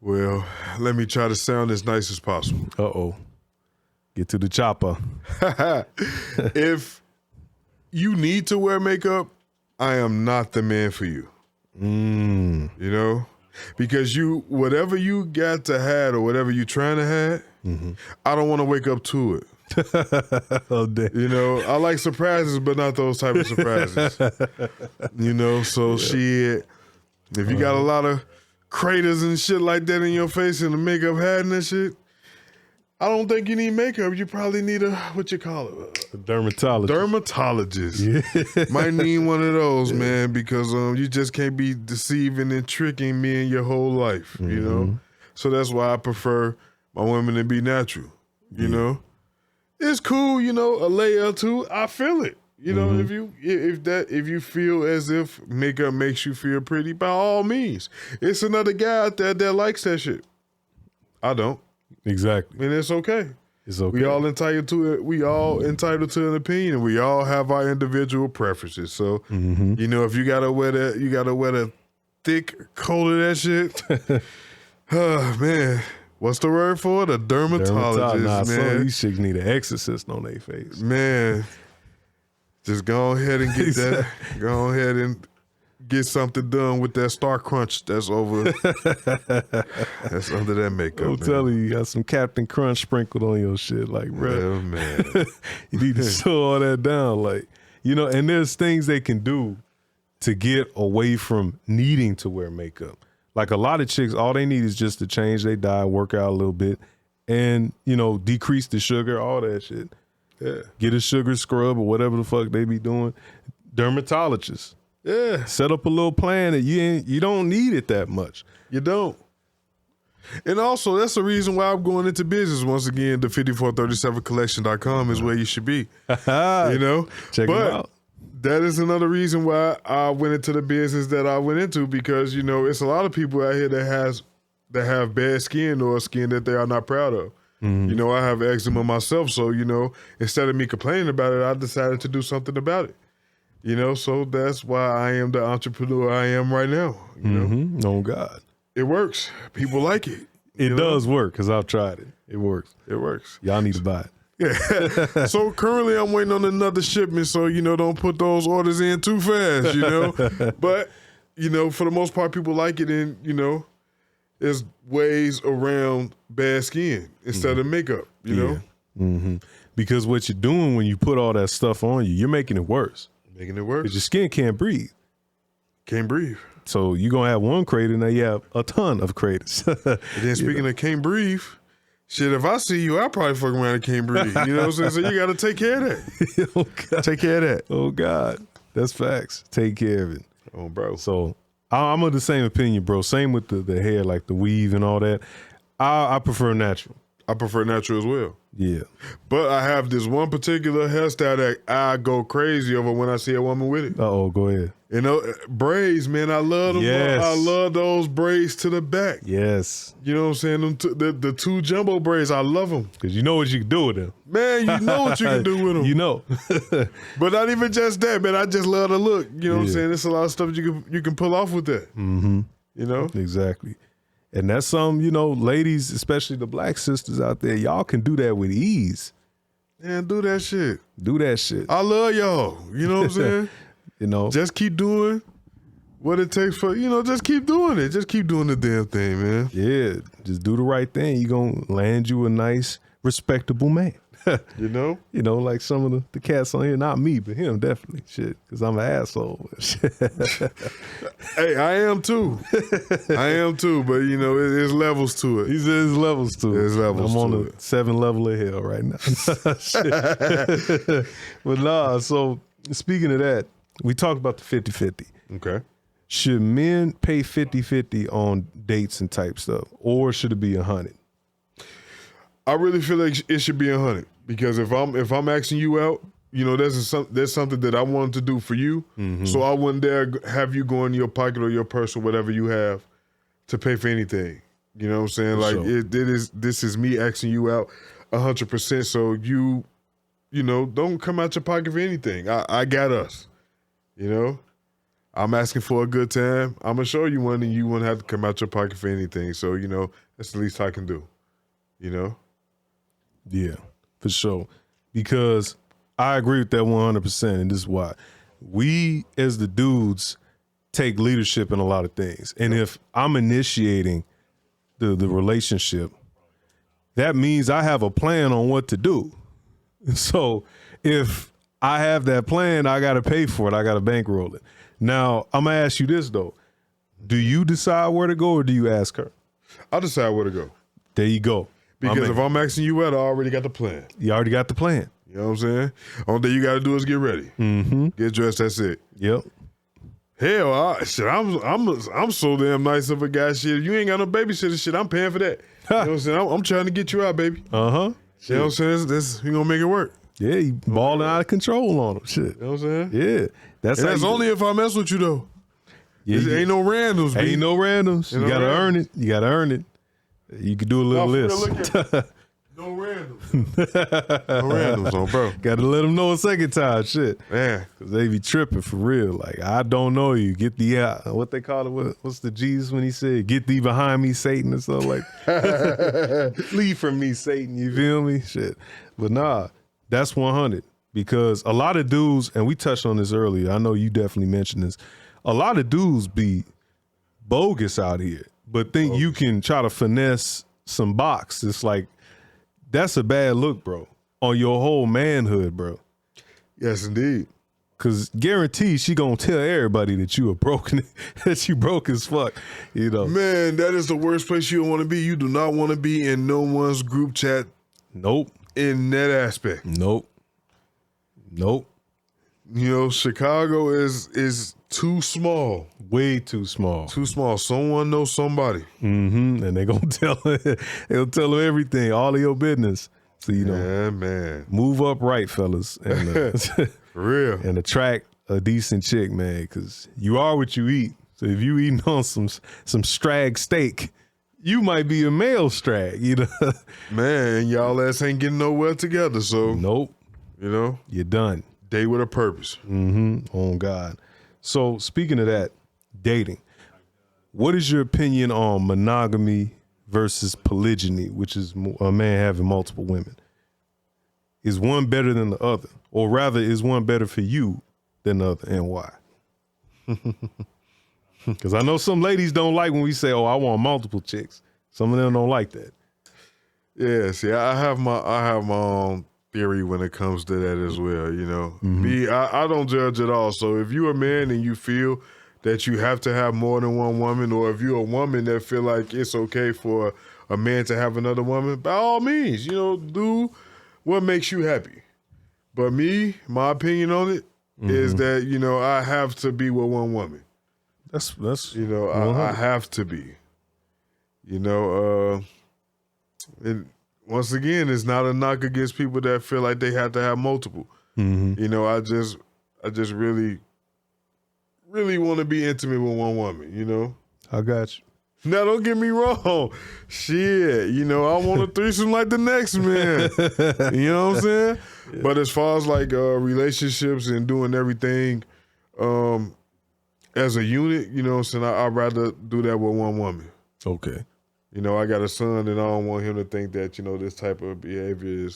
Well, let me try to sound as nice as possible. Uh-oh. Get to the chopper. If you need to wear makeup, I am not the man for you. Because whatever you got to have or whatever you trying to have, I don't want to wake up to it. Oh, damn. I like surprises, but not those type of surprises. So shit, if you got a lot of craters and shit like that in your face and the makeup hiding that shit, I don't think you need makeup. You probably need a dermatologist. Dermatologist. Might need one of those, man, because you just can't be deceiving and tricking me in your whole life, So that's why I prefer my women to be natural, It's cool, a layer or two. I feel it. If you feel as if makeup makes you feel pretty, by all means. It's another guy out there that likes that shit. I don't. Exactly. And it's okay. It's okay. We all entitled to it. We all entitled to an opinion. And we all have our individual preferences. So, if you gotta wear that thick coat of that shit. Oh man. What's the word for it? A dermatologist, man. Some of these chicks need an exorcist on their face. Man. Just go ahead and get that. Go ahead and get something done with that Star Crunch that's over. That's under that makeup. I'm telling you, got some Captain Crunch sprinkled on your shit, like, bro. Yeah, man. You need to slow all that down, like, and there's things they can do to get away from needing to wear makeup. Like, a lot of chicks, all they need is just to change their diet, work out a little bit, and decrease the sugar, all that shit. Yeah. Get a sugar scrub or whatever the fuck they be doing. Dermatologists. Yeah. Set up a little plan that you don't need it that much. You don't. And also, that's the reason why I'm going into business. Once again, the 5437collection.com is where you should be. Check it out. That is another reason why I went into the business that I went into, because, it's a lot of people out here that have bad skin or skin that they are not proud of. I have eczema myself, so, instead of me complaining about it, I decided to do something about it. So that's why I am the entrepreneur I am right now. Oh, God. It works. People like it. It does work, because I've tried it. It works. It works. Y'all need to buy it. Yeah. So currently I'm waiting on another shipment, so, don't put those orders in too fast, But, for the most part, people like it, and, there's ways around bad skin instead of makeup, you know? Mm-hmm. Because what you're doing when you put all that stuff on you, you're making it worse. Making it worse. Because your skin can't breathe. Can't breathe. So you're going to have one crater, now you have a ton of craters. And then speaking of can't breathe, shit, if I see you, I'll probably fuck around and can't breathe. You know what I'm saying? So you got to take care of that. Oh, God. Take care of that. Oh, God. That's facts. Take care of it. Oh, bro. So I'm of the same opinion, bro. Same with the hair, like the weave and all that. I prefer natural. I prefer natural as well. Yeah. But I have this one particular hairstyle that I go crazy over when I see a woman with it. Uh-oh, go ahead. Braids, man. I love them. Yes. I love those braids to the back. Yes. You know what I'm saying? The two jumbo braids, I love them. Because you know what you can do with them. Man, you know what you can do with them. You know. But not even just that, man. I just love the look. You know what I'm saying? There's a lot of stuff you can pull off with that. Mm-hmm. You know? Exactly. And that's ladies, especially the black sisters out there, y'all can do that with ease. Man, do that shit. Do that shit. I love y'all. You know what I'm saying? Just keep doing what it takes for, just keep doing it. Just keep doing the damn thing, man. Yeah, just do the right thing. You're going to land you a nice, respectable man. You know? Like some of the cats on here, not me, but him definitely. Shit, because I'm an asshole. Hey, I am too. But there's levels to it. He says there's levels to it. There's levels I'm on to a 7 level of hell right now. But nah, so speaking of that, we talked about the 50-50. Okay. Should men pay 50-50 on dates and type stuff, or should it be 100? I really feel like it should be 100 because if I'm asking you out, there's something that I wanted to do for you, so I wouldn't dare have you go in your pocket or your purse or whatever you have to pay for anything. You know what I'm saying? Like sure. This is me asking you out 100%. So you don't come out your pocket for anything. I got us. I'm asking for a good time. I'm gonna show you one, and you won't have to come out your pocket for anything. So that's the least I can do. Yeah, for sure. Because I agree with that 100%, and this is why. We, as the dudes, take leadership in a lot of things. And if I'm initiating the relationship, that means I have a plan on what to do. So if I have that plan, I got to pay for it. I got to bankroll it. Now, I'm going to ask you this, though. Do you decide where to go, or do you ask her? I'll decide where to go. There you go. Because if I'm asking you out, I already got the plan. You already got the plan. You know what I'm saying? Only thing you got to do is get ready. Mm-hmm. Get dressed, that's it. Yep. Hell, I'm so damn nice of a guy. Shit, if you ain't got no babysitter, shit, I'm paying for that. You know what I'm saying? I'm trying to get you out, baby. Uh-huh. You know what I'm saying? We gonna make it work. Yeah, you balling out of control on them. Shit. You know what I'm saying? Yeah. That's only if I mess with you, though. Yeah, ain't no randoms, Ain't no randoms. You gotta earn it. You gotta earn it. You could do a little list. No randoms. No randoms, bro. Gotta let them know a second time, shit. Man. Cause they be tripping for real. Like, I don't know you. Get the, what they call it, what's the Jesus when he said, get thee behind me, Satan, and stuff like Flee from me, Satan, you feel me? Shit. But nah, that's 100. Because a lot of dudes, and we touched on this earlier, I know you definitely mentioned this, a lot of dudes be bogus out here, but think you can try to finesse some box. It's like, that's a bad look, bro, on your whole manhood, bro. Yes, indeed. Cause guaranteed she gonna tell everybody that you are broken, that you broke as fuck, Man, that is the worst place you want to be. You do not want to be in no one's group chat. Nope. In that aspect. Nope. Chicago is too small. Way too small. Too small. Someone knows somebody. Mm-hmm. And they gonna tell they'll tell them everything, all of your business. So man. Move up right, fellas. And For real. And attract a decent chick, man, because you are what you eat. So if you eating on some strag steak, you might be a male strag, Man, y'all ass ain't getting nowhere together, so nope. You're done. Date with a purpose. Mm-hmm. Oh God. So speaking of that, dating. What is your opinion on monogamy versus polygyny, which is a man having multiple women? is one better than the other? Or rather, is one better for you than the other, and why? Because I know some ladies don't like when we say, oh, I want multiple chicks. Some of them don't like that. Yeah, see, I have my own theory when it comes to that as well, you know. Me, I don't judge at all. So if you're a man and you feel that you have to have more than one woman, or if you're a woman that feel like it's okay for a man to have another woman, by all means, you know, do what makes you happy. But me, my opinion on it is that, you know, I have to be with one woman. That's you know, I have to be. You know, and once again, it's not a knock against people that feel like they have to have multiple. You know, I just really want to be intimate with one woman, you know? I got you. Now, don't get me wrong. Shit, you know, I want a threesome like the next man. You know what I'm saying? Yeah. But as far as like relationships and doing everything as a unit, you know what I'm saying, I'd rather do that with one woman. Okay. You know, I got a son and I don't want him to think that, you know, this type of behavior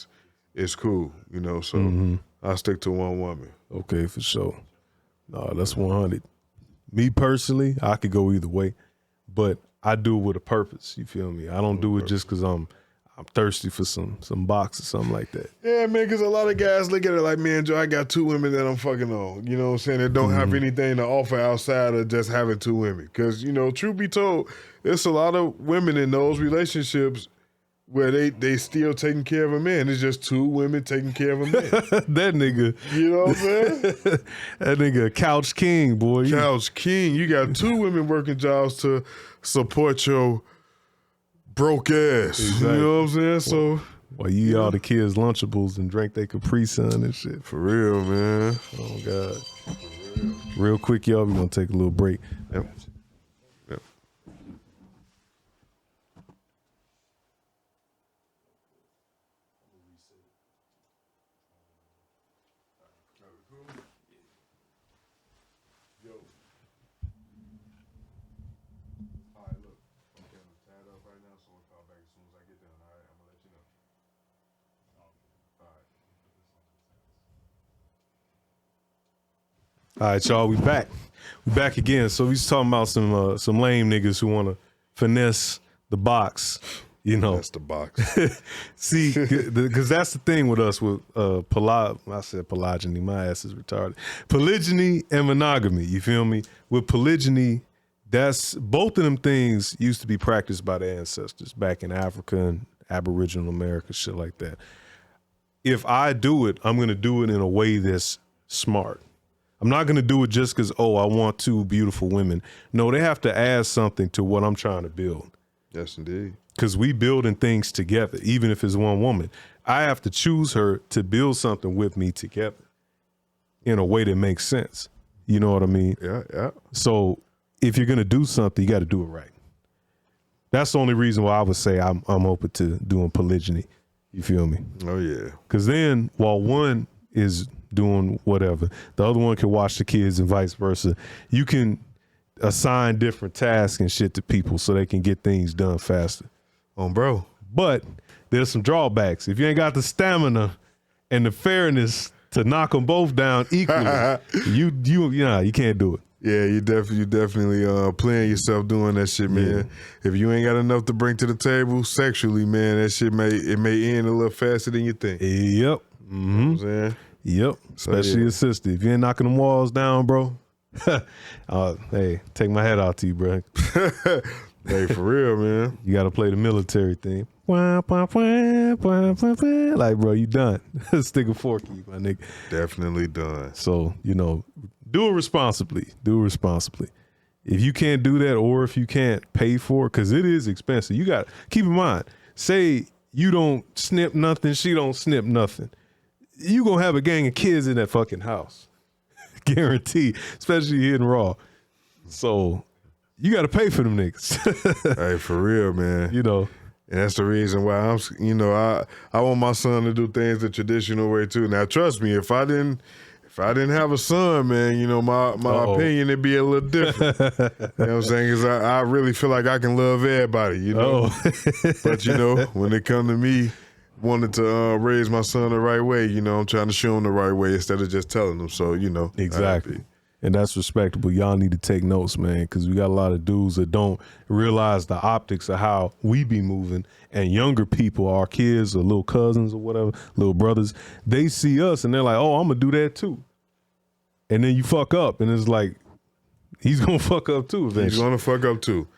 is cool, you know, so I stick to one woman. Okay, for sure. No, that's 100. Me personally, I could go either way, but I do it with a purpose, you feel me? I don't do it just because I'm thirsty for some box or something like that. Yeah, man, because a lot of guys look at it like, man, Joe, I got 2 women that I'm fucking on. You know what I'm saying? That don't have anything to offer outside of just having 2 women. Because, you know, truth be told, it's a lot of women in those relationships where they still taking care of a man. It's just 2 women taking care of a man. That nigga. You know what I'm saying? That nigga couch king, boy. Couch king. You got 2 women working jobs to support your broke ass. Exactly. You know what I'm saying? So while you eat all the kids' Lunchables and drink their Capri Sun and shit. For real, man. Oh, God. Real quick, y'all, we're going to take a little break. Yep. All right, y'all, we back. We back again. So we was talking about some lame niggas who want to finesse the box, you know. That's the box. See, because that's the thing with us with I said polygyny. My ass is retarded. Polygyny and monogamy. You feel me? With polygyny, that's both of them things used to be practiced by the ancestors back in Africa and Aboriginal America, shit like that. If I do it, I'm going to do it in a way that's smart. I'm not going to do it just because, oh, I want 2 beautiful women. No, they have to add something to what I'm trying to build. Yes, indeed. Because we building things together, even if it's one woman. I have to choose her to build something with me together in a way that makes sense. You know what I mean? Yeah, yeah. So if you're going to do something, you got to do it right. That's the only reason why I would say I'm open to doing polygyny. You feel me? Oh, yeah. Because then while one is doing whatever, the other one can watch the kids and vice versa. You can assign different tasks and shit to people so they can get things done faster. Bro. But there's some drawbacks. If you ain't got the stamina and the fairness to knock them both down equally, you can't do it. Yeah, you definitely playing yourself doing that shit, man. Yeah. If you ain't got enough to bring to the table sexually, man, that shit may end a little faster than you think. Yep. You know what I'm saying? Yep. Especially your sister. If you ain't knocking them walls down, bro, hey, take my hat off to you, bro. Hey, for real, man. You got to play the military theme. Like, bro, you done. Stick a fork in you, my nigga. Definitely done. So, you know, do it responsibly. Do it responsibly. If you can't do that, or if you can't pay for it, because it is expensive. You got to keep in mind, say you don't snip nothing, she don't snip nothing. You gonna have a gang of kids in that fucking house. Guarantee, especially hitting raw. So you got to pay for them niggas. Hey, for real, man. You know. And that's the reason why I want my son to do things the traditional way too. Now, trust me, if I didn't have a son, man, you know, my opinion would be a little different. You know what I'm saying? Because I really feel like I can love everybody, you know. But, you know, when it come to me, wanted to raise my son the right way. You know, I'm trying to show him the right way instead of just telling him. So, you know. Exactly. And that's respectable. Y'all need to take notes, man, because we got a lot of dudes that don't realize the optics of how we be moving. And younger people, our kids or little cousins or whatever, little brothers, they see us and they're like, oh, I'm going to do that too. And then you fuck up and it's like, he's going to fuck up too eventually. He's going to fuck up too.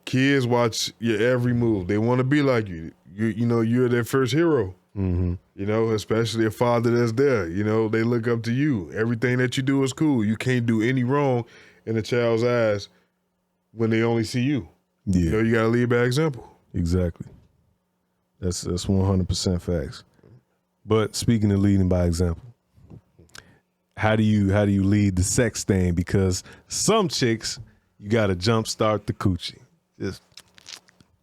Kids watch your every move. They want to be like you. You know, you're their first hero. Mm-hmm. You know, especially a father that's there. You know, they look up to you. Everything that you do is cool. You can't do any wrong in a child's eyes when they only see you. Yeah. You know, you got to lead by example. Exactly. That's 100% facts. But speaking of leading by example, how do you lead the sex thing? Because some chicks, you got to jumpstart the coochie. Just,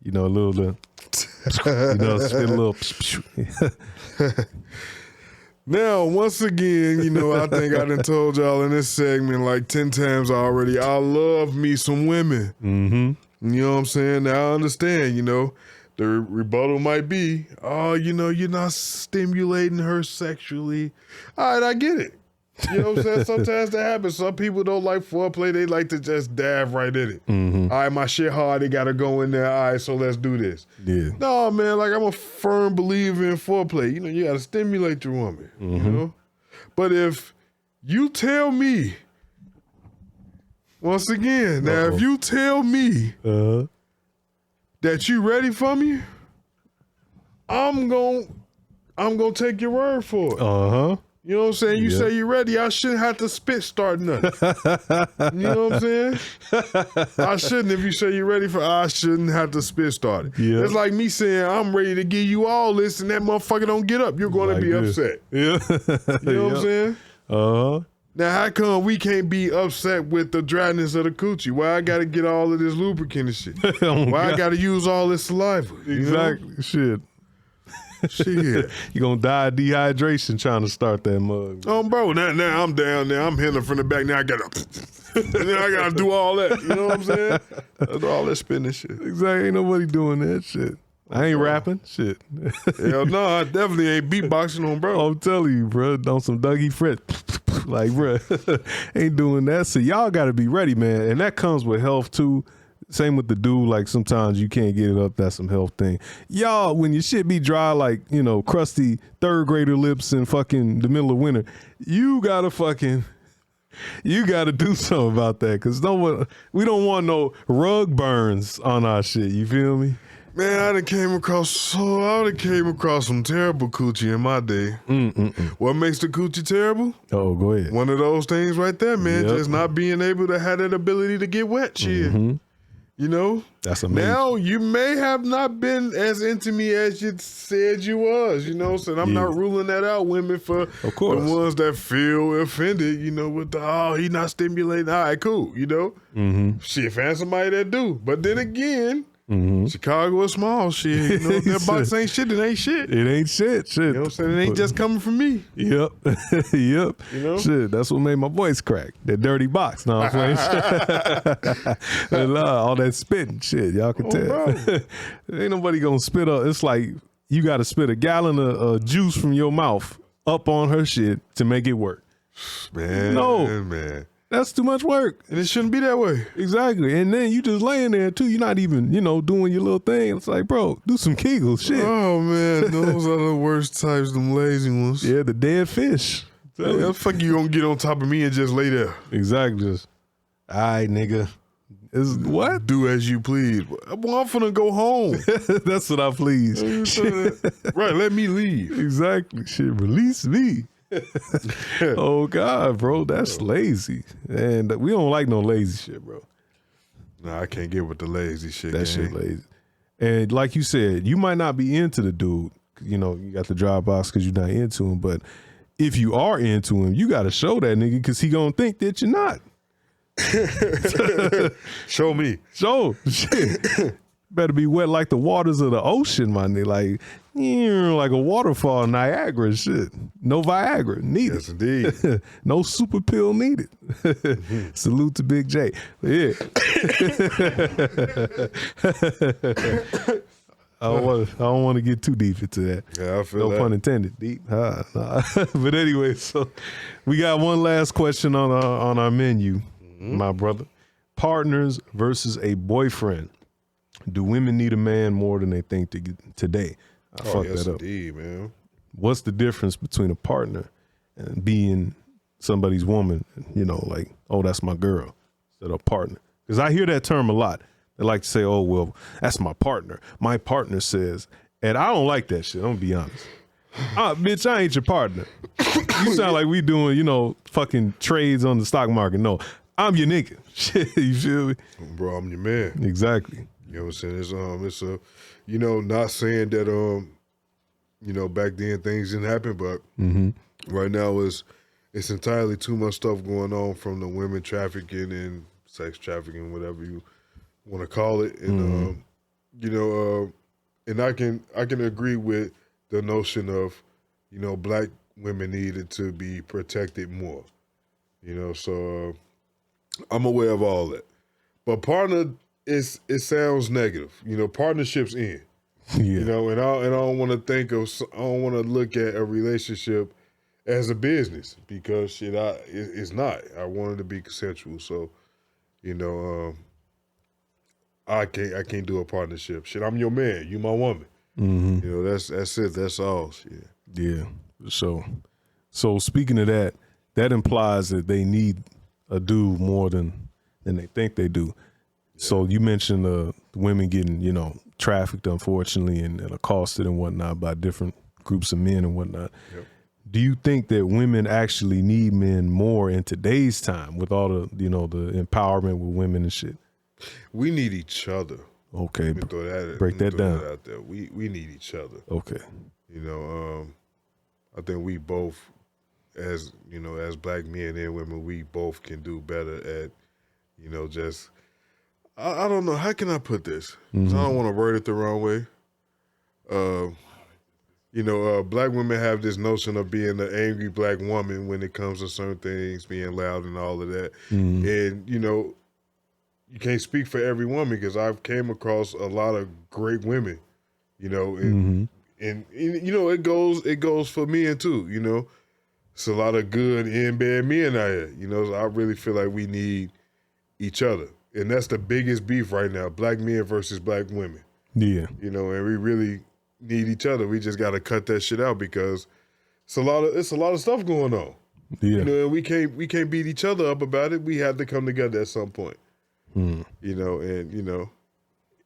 you know, a little, you know, spit a little. Now, once again, you know, I think I done told y'all in this segment like 10 times already, I love me some women. Mm-hmm. You know what I'm saying? Now I understand, you know, the rebuttal might be, oh, you know, you're not stimulating her sexually. All right, I get it. You know what I'm saying? Sometimes that happens. Some people don't like foreplay. They like to just dive right in it. Mm-hmm. All right, my shit hard. They got to go in there. All right, so let's do this. Yeah. No, man, like I'm a firm believer in foreplay. You know, you got to stimulate your woman, you know? But if you tell me, once again, now if you tell me that you ready for me, I'm gonna take your word for it. Uh-huh. You know what I'm saying? You say you're ready, I shouldn't have to spit start nothing. You know what I'm saying? I shouldn't, if you say you're ready for, I shouldn't have to spit start it. Yeah. It's like me saying, I'm ready to give you all this, and that motherfucker don't get up. You're going to be upset. Yeah. You know what I'm saying? Uh-huh. Now, how come we can't be upset with the dryness of the coochie? Why I got to get all of this lubricant and shit? Why I got to use all this saliva? Exactly. You Shit. know? Shit. You're going to die of dehydration trying to start that mug. Oh, bro, now I'm down there. I'm hitting from the back. Now I got to do all that. You know what I'm saying? All that spinning shit. Exactly. Ain't nobody doing that shit. I ain't rapping. Shit. Hell no, I definitely ain't beatboxing on, bro. I'm telling you, bro. On some Dougie Fret. Like, bro, ain't doing that. So y'all got to be ready, man. And that comes with health, too. Same with the dude, like sometimes you can't get it up. That's some health thing. Y'all, when your shit be dry, like, you know, crusty third grader lips in fucking the middle of winter, you gotta do something about that. Cause we don't want no rug burns on our shit. You feel me? Man, I done came across some terrible coochie in my day. What makes the coochie terrible? Oh, go ahead. One of those things right there, man. Yep. Just not being able to have that ability to get wet, shit. You know? That's amazing. Now, you may have not been as intimate as you said you was, you know? So I'm not ruling that out, women, for of course. the ones that feel offended, you know, with he not stimulating. All right, cool, you know? Shit, find somebody that do. But then again, Chicago is small, shit. You know, that box ain't shit, it ain't shit. It ain't shit. You know what I'm saying? It ain't just coming from me. Yep. Yep. You know? Shit, that's what made my voice crack. That dirty box. No, I'm playing. All that spitting shit. Y'all can tell. Ain't nobody gonna spit up. It's like you gotta spit a gallon of juice from your mouth up on her shit to make it work. Man. That's too much work. And it shouldn't be that way. Exactly. And then you just laying there too. You're not even, you know, doing your little thing. It's like, bro, do some Kegels. Shit. Oh, man. Those are the worst types, them lazy ones. Yeah, the dead fish. How the fuck you gonna get on top of me and just lay there? Exactly. Just, all right, nigga. What? Do as you please. Well, I'm finna go home. That's what I please. Right, let me leave. Exactly. Shit, release me. Oh, God, bro. That's lazy. And we don't like no lazy shit, bro. Nah, I can't get with the lazy shit. That shit lazy. And like you said, you might not be into the dude. You know, you got the dry box because you're not into him. But if you are into him, you got to show that nigga because he going to think that you're not. Show me. Show. Shit. Better be wet like the waters of the ocean, my nigga. Like a waterfall in Niagara shit. No Viagra needed. Yes, indeed. No super pill needed. Salute to Big J. Yeah. I don't want to get too deep into that. Yeah, I feel no that. pun intended. Deep. Nah. But anyway, so we got one last question on our menu, my brother. Partners versus a boyfriend. Do women need a man more than they think today? I fucked yes, that up. indeed, man. What's the difference between a partner and being somebody's woman? You know, like, oh, that's my girl, instead of a partner. Because I hear that term a lot. They like to say, oh, well, that's my partner. My partner says, and I don't like that shit. I'm gonna be honest. Bitch, I ain't your partner. You sound like we doing, you know, fucking trades on the stock market. No, I'm your nigga. Shit, you feel me? Bro, I'm your man. Exactly. You know what I'm saying? It's a, you know, not saying that, you know, back then things didn't happen, but right now it's entirely too much stuff going on, from the women trafficking and sex trafficking, whatever you want to call it. And, you know, and I can agree with the notion of, you know, black women needed to be protected more, you know, so I'm aware of all that. But partner, it sounds negative, you know, partnerships in, you know, and I don't want to I don't want to look at a relationship as a business, because shit, it's not. I want it to be consensual. So, you know, I can't do a partnership. Shit, I'm your man, you my woman. You know, that's it. That's all. Shit. Yeah. So speaking of that, that implies that they need a dude more than they think they do. So you mentioned the women getting, you know, trafficked, unfortunately, and accosted and whatnot by different groups of men and whatnot. Yep. Do you think that women actually need men more in today's time with all the, you know, the empowerment with women and shit? We need each other. Okay, break that down. Out there. We need each other. Okay. You know, I think we both, as you know, as black men and women, we both can do better at, you know, just I don't know, how can I put this? 'Cause I don't want to word it the wrong way. You know, black women have this notion of being the angry black woman when it comes to certain things, being loud and all of that. And, you know, you can't speak for every woman, because I've came across a lot of great women, you know, and you know, it goes for men too, you know. It's a lot of good and bad men out here, you know. So I really feel like we need each other. And that's the biggest beef right now, black men versus black women. Yeah. You know, and we really need each other. We just got to cut that shit out, because it's a lot of stuff going on. Yeah. You know, and we can't beat each other up about it. We have to come together at some point. You know, and you know,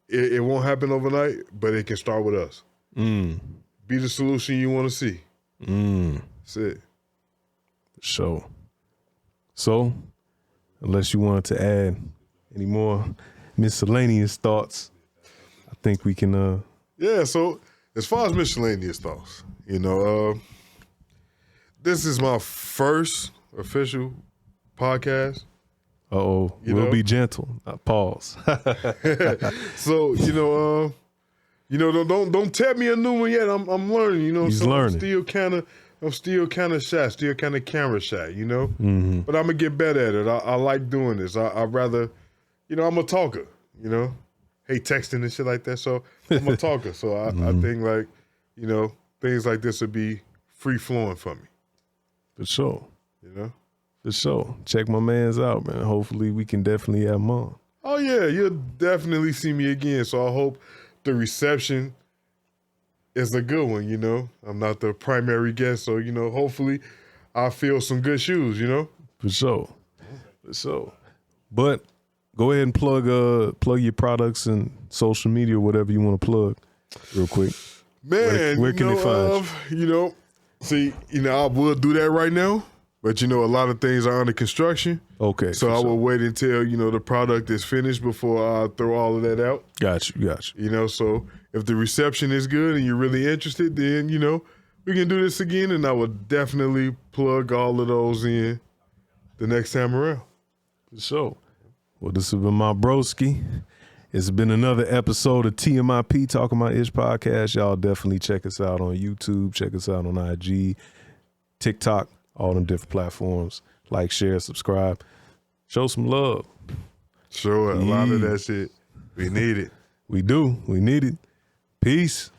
it won't happen overnight, but it can start with us. Be the solution you want to see. That's it. So, unless you wanted to add any more miscellaneous thoughts, I think we can. Yeah. So as far as miscellaneous thoughts, you know, this is my first official podcast. We'll be gentle. Pause. So you know, don't tell me a new one yet. I'm learning. You know, He's learning. I'm still kind of shy, still kind of camera shy. You know, but I'm gonna get better at it. I like doing this. I'd rather, you know, I'm a talker. You know, hate texting and shit like that. So I'm a talker. So I think, like, you know, things like this would be free flowing for me. For sure. You know. For sure. Check my mans out, man. Hopefully we can definitely have him on. Oh, yeah. You'll definitely see me again. So I hope the reception is a good one, you know. I'm not the primary guest, so, you know, hopefully I feel some good shoes, you know. For sure. For sure. But go ahead and plug your products and social media, whatever you want to plug, real quick. Man, where can they find you? You know, see, you know, I would do that right now. But, you know, a lot of things are under construction. Okay. So I will wait until, you know, the product is finished before I throw all of that out. Got you. You know, so if the reception is good and you're really interested, then, you know, we can do this again. And I will definitely plug all of those in the next time around. For sure. Well, this has been my broski. It's been another episode of TMIP, Talking My Ish podcast. Y'all definitely check us out on YouTube. Check us out on IG, TikTok. All them different platforms. Like, share, subscribe. Show some love. Sure, a lot of that shit. We need it. We do. We need it. Peace.